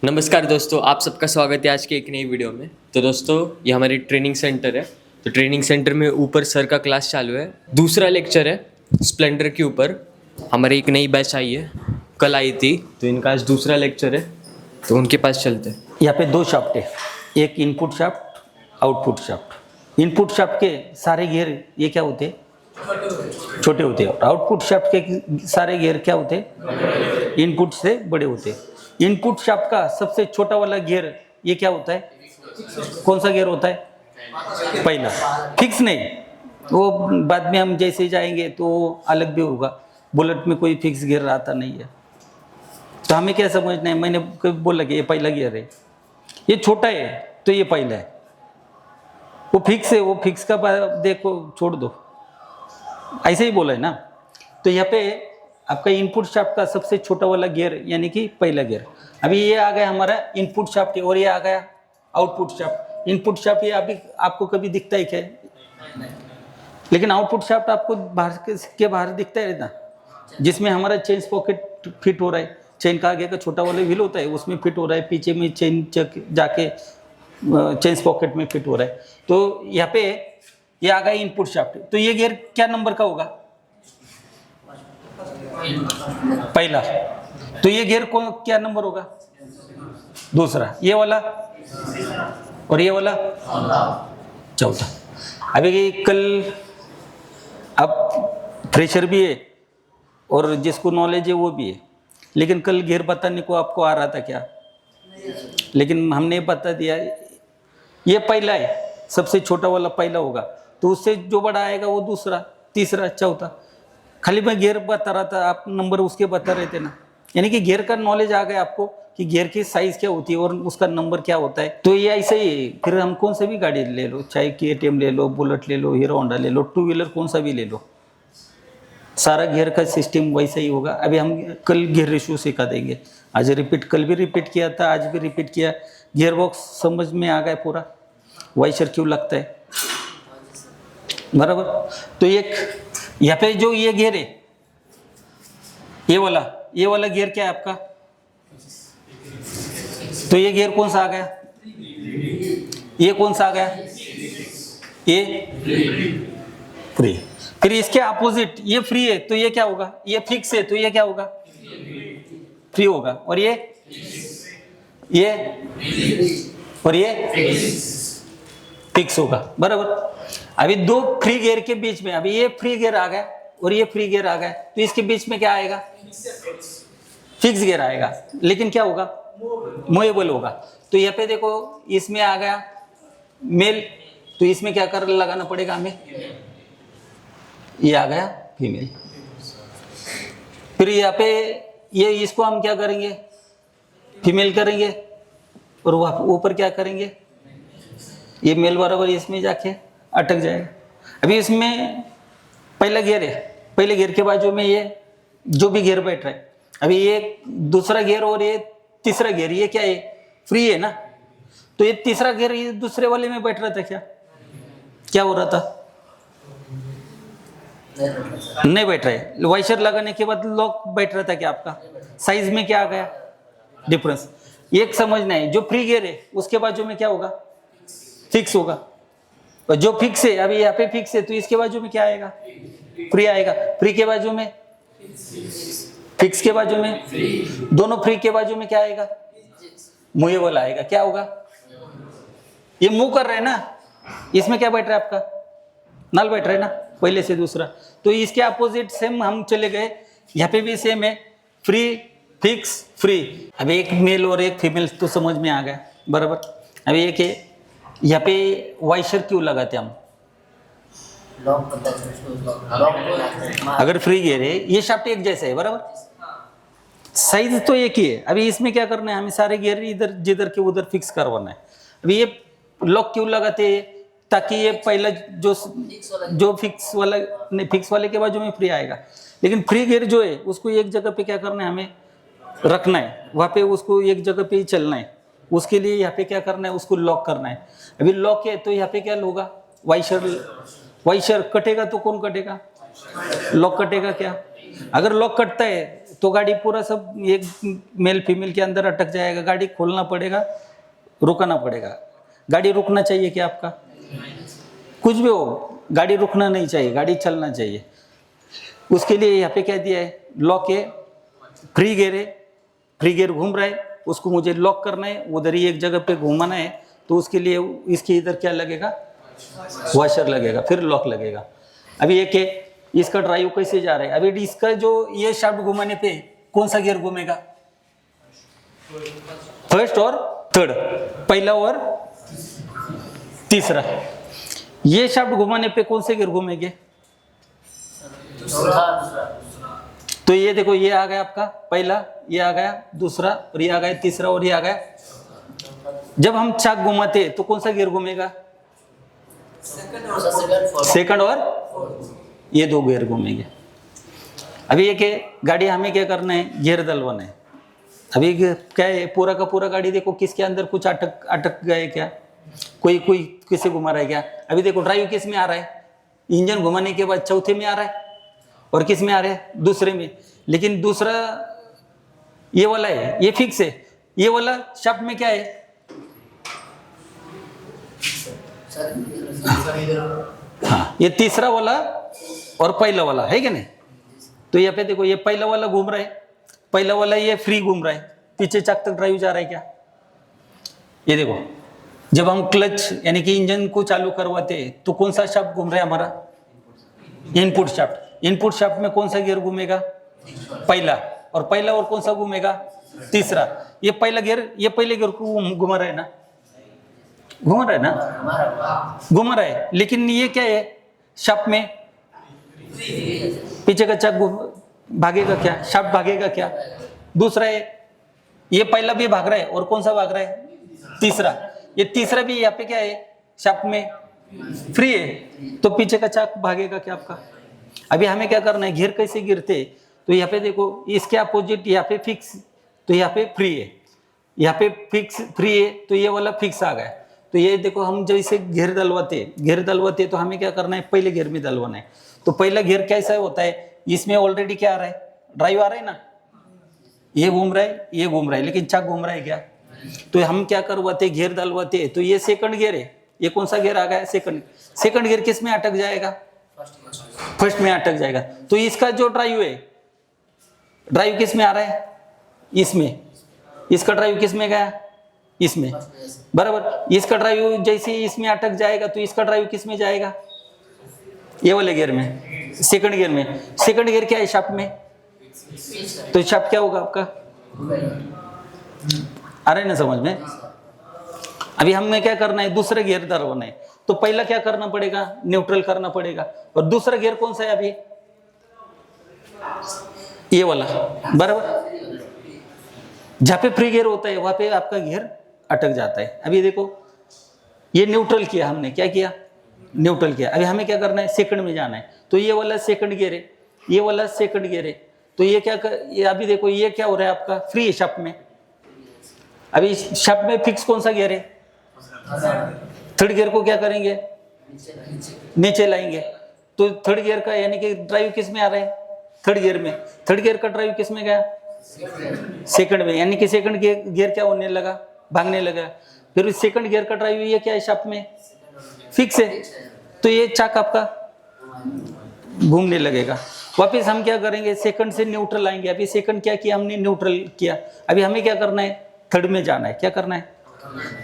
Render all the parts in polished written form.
नमस्कार दोस्तों, आप सबका स्वागत है आज के एक नई वीडियो में। तो दोस्तों, ये हमारी ट्रेनिंग सेंटर है। तो ट्रेनिंग सेंटर में ऊपर सर का क्लास चालू है। दूसरा लेक्चर है स्प्लेंडर के ऊपर। हमारी एक नई बैच आई है, कल आई थी, तो इनका आज दूसरा लेक्चर है, तो उनके पास चलते हैं। यहाँ पे दो शाफ्ट है, एक input shaft, output shaft. Input shaft के सारे गियर ये क्या होते हैं? छोटे होते हैं। और आउटपुट शाफ्ट के सारे गियर क्या होते हैं? इनपुट से बड़े होते हैं। इनपुट शाफ्ट का सबसे छोटा वाला गियर ये क्या होता है? कौन सा गियर होता है? पहला। फिक्स नहीं, वो बाद में हम जैसे जाएंगे तो अलग भी होगा। बुलेट में कोई फिक्स गियर आता नहीं है, तो हमें क्या समझना है? मैंने कभी बोला कि ये पहला गियर है, ये छोटा है तो ये पहला है, वो फिक्स है, वो फिक्स का देखो छोड़ दो, ऐसे ही बोला है ना। तो यहाँ पे आपका इनपुट शाफ्ट का सबसे छोटा वाला गियर यानी कि पहला गियर। अभी ये आ गया हमारा इनपुट शाफ्ट और ये आ गया आउटपुट शाफ्ट। इनपुट शाफ्ट ये अभी आपको कभी दिखता है क्या? लेकिन आउटपुट शाफ्ट आपको बाहर के बाहर दिखता है ना, जिसमें हमारा चेन पॉकेट फिट हो रहा है। चेन का आगे का छोटा वाला व्हील होता है, उसमें फिट हो रहा है, पीछे में चेन जाके चेन पॉकेट में फिट हो रहा है। तो यहाँ पे ये आ गया इनपुट शाफ्ट। तो ये गियर क्या नंबर का होगा? पहला। तो ये गियर कौन क्या नंबर होगा? दूसरा। ये वाला और ये वाला चौथा। अभी कल अब फ्रेशर भी है और जिसको नॉलेज है वो भी है, लेकिन कल गियर बताने को आपको आ रहा था क्या? लेकिन हमने बता दिया ये पहला है, सबसे छोटा वाला पहला होगा, तो उससे जो बड़ा आएगा वो दूसरा, तीसरा, चौथा। खाली मैं गियर बता रहा था, आप नंबर उसके बता रहे थे ना। यानी कि गियर का नॉलेज आ गया आपको कि गियर की साइज क्या होती है और उसका नंबर क्या होता है। तो ये ऐसे ही फिर हम कौन सा भी गाड़ी ले लो, चाहे KTM ले लो, बुलेट ले लो, हीरो होंडा ले लो, टू व्हीलर कौन सा भी ले लो, सारा गियर का सिस्टम वैसा ही होगा। अभी हम कल गियर रेशियो सिखा देंगे। आज रिपीट, कल भी रिपीट किया था, आज भी रिपीट किया। गियर बॉक्स समझ में आ गया पूरा, वाइशर क्यों लगता है, बराबर। तो एक यहाँ पे जो ये गियर है, ये वाला गियर क्या है आपका? तो ये गियर कौन सा आ गया? ये कौन सा आ गया? ये फ्री। फिर इसके अपोजिट ये फ्री है, तो ये क्या होगा? ये फिक्स है, तो ये क्या होगा? फ्री होगा। और ये और ये फिक्स होगा, बराबर। अभी दो फ्री गियर के बीच में, अभी ये फ्री गियर आ गया और ये फ्री गियर आ गया, तो इसके बीच में क्या आएगा? फिक्स गियर आएगा, लेकिन क्या होगा? मूवेबल होगा। तो यहाँ पे देखो, इसमें आ गया मेल, तो इसमें क्या कर लगाना पड़ेगा हमें? ये आ गया फीमेल। फिर यहाँ पे ये इसको हम क्या करेंगे? फीमेल करेंगे, और वह ऊपर क्या करेंगे? ये मेल बराबर इसमें जाके अटक जाएगा। अभी इसमें पहला गियर है, पहले गियर के बाजू में ये जो भी गियर बैठ रहा है, अभी ये दूसरा गियर और ये तीसरा गियर, ये क्या है? फ्री है ना। तो ये तीसरा गियर ये दूसरे वाले में बैठ रहा था, क्या हो रहा था? नहीं बैठ रहा है। वाइशर लगाने के बाद लॉक बैठ रहा था क्या आपका? साइज में क्या आ गया? डिफरेंस। एक समझना है, जो फ्री गियर है उसके बाजू में क्या होगा? फिक्स होगा। और जो फिक्स है, अभी यहाँ पे फिक्स है, तो इसके बाजू में क्या आएगा? फ्री आएगा। फ्री के बाजू में, फिक्स के बाजू में, दोनों फ्री के बाजू में क्या आएगा? मूवेबल आएगा। क्या होगा? ये मूव कर रहे हैं ना, इसमें क्या बैठ रहा है आपका? नल बैठ रहा है ना, पहले से दूसरा। तो इसके अपोजिट सेम हम चले गए, यहाँ पे भी सेम है, फ्री, फिक्स, फ्री। अभी एक मेल और एक फीमेल तो समझ में आ गया, बराबर। अभी एक है, यहाँ पे वाइशर क्यों लगाते हम? अगर फ्री गियर है, ये शाफ्ट एक जैसा है, बराबर, साइज तो एक ही है। अभी इसमें क्या करना है? हमें सारे गियर इधर जिधर के उधर फिक्स करवाना है। अभी ये लॉक क्यों लगाते हैं? ताकि ये पहला जो फिक्स वाला, नहीं, फिक्स वाले के बाजू में फ्री आएगा, लेकिन फ्री गियर जो है उसको एक जगह पे क्या करना है? हमें रखना है, वहाँ पे उसको एक जगह पे ही चलना है। उसके लिए यहाँ पे क्या करना है? उसको लॉक करना है। अभी लॉक है तो यहाँ पे क्या होगा? वाइशर कटेगा तो कौन कटेगा? लॉक कटेगा क्या? अगर लॉक कटता है तो तो गाड़ी पूरा सब एक मेल फीमेल के अंदर अटक जाएगा, गाड़ी खोलना पड़ेगा, रुकना पड़ेगा। गाड़ी रुकना चाहिए क्या आपका? कुछ भी हो, गाड़ी रुकना नहीं चाहिए, गाड़ी चलना चाहिए। उसके लिए यहाँ पे क्या दिया है, लॉक है, फ्री गियर है, फ्री गियर घूम रहा है, उसको मुझे लॉक करना है, उधर ही एक जगह पे घुमाना है, तो उसके लिए इसके इधर क्या लगेगा, वॉशर लगेगा, फिर लॉक लगेगा। अभी एक है, इसका ड्राइव कैसे जा रहा है, अभी इसका जो ये शाफ्ट घुमाने पे कौन सा गियर घूमेगा, फर्स्ट और थर्ड, पहला और तीसरा। ये शाफ्ट घुमाने पे कौन से गियर घूमेंगे, तो ये देखो, ये आ गया आपका पहला, ये आ गया दूसरा, और ये आ गया तीसरा, और ये आ गया। जब हम चाक घुमाते तो कौन सा गियर घूमेगा, सेकंड और ये दो गियर घूमेंगे। अभी ये गाड़ी हमें क्या करना है, गियर डलवाना है। अभी क्या है, पूरा का पूरा गाड़ी देखो किसके अंदर कुछ अटक गए क्या, कोई किसे घुमा रहा है क्या। अभी देखो ड्राइव किस में आ रहा है, इंजन घुमाने के बाद चौथे में आ रहा है, और किस में आ रहा है, दूसरे में। लेकिन दूसरा ये वाला है, ये फिक्स है, ये वाला शाफ्ट में क्या है, हाँ, ये तीसरा वाला और पहला वाला है क्या नहीं। तो यहाँ पे देखो, ये पहला वाला घूम रहा है, पहला वाला ये फ्री घूम रहा है, पीछे चाक तक ड्राइव जा रहा है क्या। ये देखो, जब हम क्लच यानी कि इंजन को चालू करवाते तो कौन सा शाफ्ट घूम रहा है हमारा, इनपुट शाफ्ट। इनपुट शाफ्ट में कौन सा गियर घूमेगा, पहला, और पहला और कौन सा घूमेगा, तीसरा। ये पहला गियर, ये पहले गियर को घुमा रहा है ना, घुमा रहा है ना, घुमा रहा है। लेकिन ये क्या है, शाफ्ट में पीछे का चाक भागेगा क्या, शाफ्ट भागेगा क्या। दूसरा है, ये पहला भी भाग रहा है, और कौन सा भाग रहा है, तीसरा। ये तीसरा भी यहाँ पे क्या है, शाफ्ट में फ्री है, तो पीछे का चाक भागेगा क्या आपका। अभी हमें क्या करना है, गियर कैसे गिरते, तो यहाँ पे देखो, इसके अपोजिट यहाँ पे फिक्स, तो यहाँ पे फ्री है, यहाँ पे फिक्स फ्री है, तो ये वाला फिक्स आ गया। तो ये देखो, हम जैसे घेर डलवाते तो हमें क्या करना है, पहले घेर में डलवाना है। तो पहला घेर कैसा होता है, इसमें ऑलरेडी क्या आ रहा है, ड्राइव आ रहा है ना, ये घूम रहा है, ये घूम रहा है, लेकिन चाक घूम रहा है क्या। तो हम क्या करवाते, घेर डलवाते, तो ये सेकंड गियर है, ये कौन सा गियर आ गया, सेकंड गियर किस में अटक जाएगा, फर्स्ट में अटक जाएगा। तो इसका जो ड्राइव है, ड्राइव किस में आ रहा है, इसमें, इसका ड्राइव किस में गया, इसमें, बराबर। इसका ड्राइव जैसे इसमें अटक जाएगा तो इसका ड्राइव किस में जाएगा, ये वाले गियर में, सेकंड गियर में। सेकंड गियर क्या है, शाफ्ट में, तो शाफ्ट क्या होगा आपका, आ रहा है ना समझ में। अभी हमें क्या करना है, दूसरा गियर डलवाना है, तो पहला क्या करना पड़ेगा, न्यूट्रल करना पड़ेगा। और दूसरा गियर कौन सा है अभी, ये वाला, बराबर। जहाँ पे फ्री गियर होता है वहां पे आपका गियर अटक जाता है। अभी देखो, ये न्यूट्रल किया हमने, क्या किया, न्यूट्रल किया। अभी हमें क्या करना है, सेकंड में जाना है, तो ये वाला सेकंड गियर है, ये वाला सेकंड गियर है। तो ये क्या ये अभी देखो, ये क्या हो रहा है आपका, फ्री है शाफ्ट में। अभी शाफ्ट में फिक्स कौन सा गियर है, थर्ड गियर को क्या करेंगे, नीचे लाएंगे। तो थर्ड गियर का यानी कि ड्राइव किस में आ रहा है, थर्ड गियर में। थर्ड गियर का ड्राइव किस में गया, सेकंड में, यानी कि सेकंड गियर क्या होने लगा, भागने लगा। फिर सेकंड गियर का ड्राइव ये क्या है, शाफ्ट में फिक्स है, तो ये चाक आपका घूमने लगेगा। वापस हम क्या करेंगे, सेकंड से न्यूट्रल आएंगे। अभी सेकंड क्या किया हमने, न्यूट्रल किया। अभी हमें क्या करना है, थर्ड में जाना है। क्या करना है,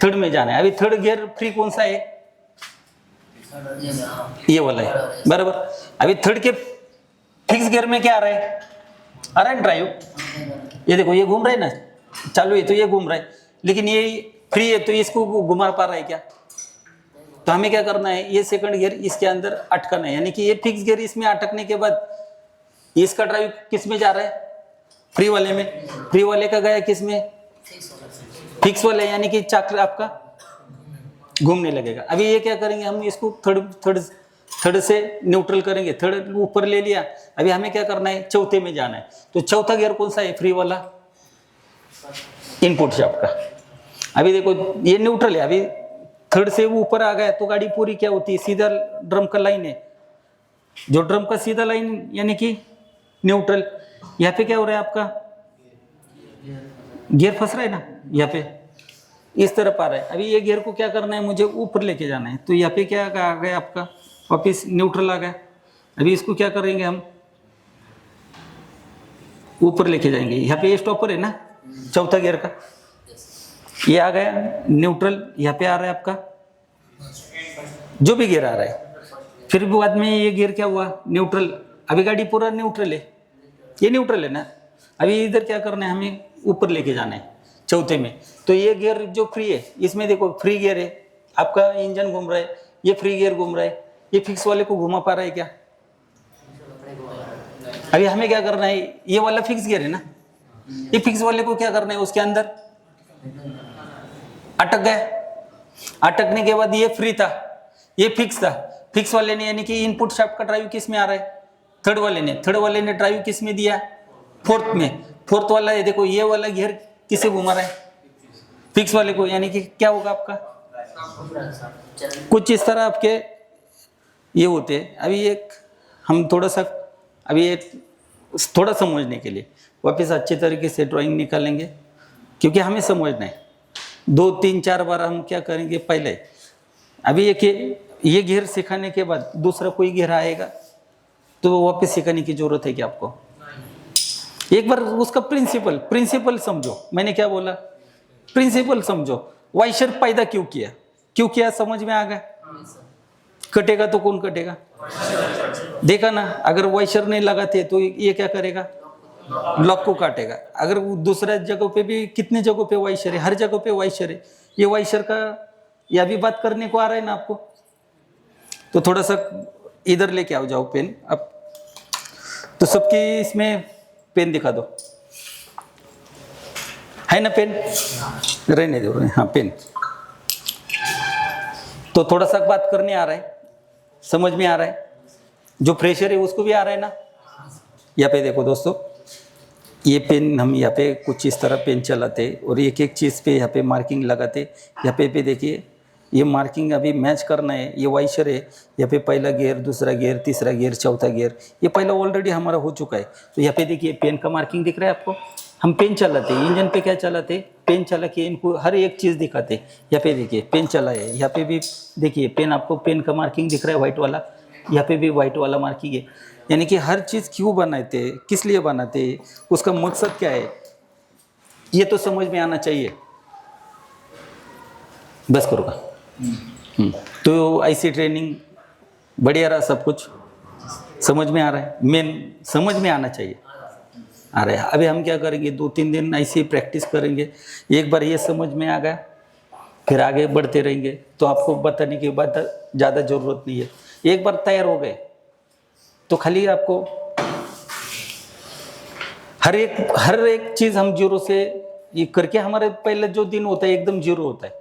थर्ड में जाना है। अभी थर्ड गियर फ्री कौन सा है, ये वाला है, बराबर। अभी थर्ड के फिक्स गियर में क्या आ रहा है, आ रहा है ड्राइव। ये देखो, ये घूम रहा है ना, चालू है तो ये घूम रहा है, लेकिन ये फ्री है तो इसको घुमा पा रहा है क्या। तो हमें क्या करना है, ये सेकंड गियर इसके अंदर अटकना है, यानी कि ये फिक्स गियर इसमें अटकने के बाद इसका ड्राइव किस में जा रहा है, फ्री वाले में। फ्री वाले का गया किस में, फिक्स वाले, यानी कि चाक आपका घूमने लगेगा। अभी ये क्या करेंगे, हम इसको थर्ड से न्यूट्रल करेंगे, थर्ड ऊपर ले लिया। अभी हमें क्या करना है, चौथे में जाना है। तो चौथा गियर कौन सा है, फ्री वाला, इनपुट शाफ्ट का। अभी देखो, ये न्यूट्रल है। अभी थर्ड से ऊपर आ गया तो गाड़ी पूरी क्या होती है, सीधा ड्रम का लाइन है। जो ड्रम का सीधा लाइन यानी कि न्यूट्रल, यहाँ पे क्या हो रहा है आपका, गियर फंस रहा है ना, यहाँ पे इस तरफ आ रहा है। अभी ये गियर को क्या करना है, मुझे ऊपर लेके जाना है। तो यहाँ पे क्या आ गया आपका, वापिस न्यूट्रल आ गया। अभी इसको क्या करेंगे हम, ऊपर लेके जाएंगे। यहाँ पे ये स्टॉपर है ना, चौथा गियर का, ये आ गया न्यूट्रल। यहाँ पे आ रहा है आपका जो भी गियर आ रहा है, फिर बाद में ये गियर क्या हुआ, न्यूट्रल। अभी गाड़ी पूरा न्यूट्रल है, ये न्यूट्रल है ना। अभी इधर क्या करना है, हमें ऊपर लेके जाना है चौथे में। तो ये गियर जो फ्री है, इसमें देखो फ्री गियर है, आपका इंजन घूम रहा है, ये फ्री गियर घूम रहा है। ये फिक्स वाले को घुमा पा रहा है क्या? अभी हमें क्या करना है, ये वाला फिक्स गियर है ना, ये फिक्स वाले को क्या करना है, उसके अंदर अटक गया। अटकने के बाद ये फ्री था, ये फिक्स था। फिक्स वाले ने, यानी कि इनपुट शाफ्ट का ड्राइव किस में आ रहा है, थर्ड वाले ने ड्राइव किस में दिया, फोर्थ में। फोर्थ वाला है, देखो ये वाला गियर किसे घुमा रहा है, फिक्स वाले को। यानी कि क्या होगा आपका, कुछ इस तरह आपके ये होते हैं। अभी एक हम थोड़ा सा, अभी एक थोड़ा समझने के लिए वापस अच्छे तरीके से ड्राइंग निकालेंगे, क्योंकि हमें समझना है। 2 3 4 बार हम क्या करेंगे पहले। अभी ये गियर सिखाने के बाद दूसरा कोई गियर आएगा तो वापस सिखाने की जरूरत है कि आपको एक बार उसका प्रिंसिपल समझो। मैंने क्या बोला, प्रिंसिपल समझो। वाइशर पैदा क्यों किया समझ में आ गया। कटेगा तो कौन कटेगा, देखा ना। अगर वाइशर नहीं लगाते तो ये क्या करेगा, लॉक को काटेगा। अगर दूसरा जगह पे भी, कितने जगहों पे वाइशर है, हर जगह पे वाइशर है। ये वाइशर का यह भी बात करने को आ रहा है ना आपको। तो थोड़ा सा इधर लेके आओ जाओ पेन। अब तो सबकी इसमें पेन दिखा दो, है ना पेन, रहने दो। हाँ पेन। तो थोड़ा सा बात करने आ रहा है, समझ में आ रहा है। जो फ्रेशर है उसको भी आ रहा है ना। यहाँ पे देखो दोस्तों, ये पेन हम यहाँ पे कुछ इस तरह पेन चलाते और एक एक चीज़ पे यहाँ पे मार्किंग लगाते। यहाँ पे देखिए, ये मार्किंग अभी मैच करना है। ये वाइशर है, यहाँ पे पहला गियर, दूसरा गियर, तीसरा गियर, चौथा गियर, ये पहला ऑलरेडी हमारा हो चुका है। तो यहाँ पे देखिए पेन का मार्किंग दिख रहा है आपको। हम पेन चलाते, इंजन पे क्या चलाते, पेन चला के इनको हर एक चीज़ दिखाते। यहाँ पे देखिए पेन चला है, यहाँ पे भी देखिए पेन, आपको पेन का मार्किंग दिख रहा है वाइट वाला, यहाँ पे भी वाइट वाला मार्किंग है। यानी कि हर चीज़ क्यों बनाते, किस लिए बनाते, उसका मकसद क्या है, ये तो समझ में आना चाहिए। बस करूँगा। तो ऐसी ट्रेनिंग बढ़िया रहा, सब कुछ समझ में आ रहा है। मेन समझ में आना चाहिए, आ रहा है। अभी हम क्या करेंगे, 2-3 दिन ऐसी प्रैक्टिस करेंगे। एक बार ये समझ में आ गया, फिर आगे बढ़ते रहेंगे। तो आपको बताने की बात ज़्यादा ज़रूरत नहीं है। एक बार तैयार हो गए तो खाली आपको हर एक चीज़ हम जीरो से ये करके, हमारे पहले जो दिन होता है एकदम जीरो होता है।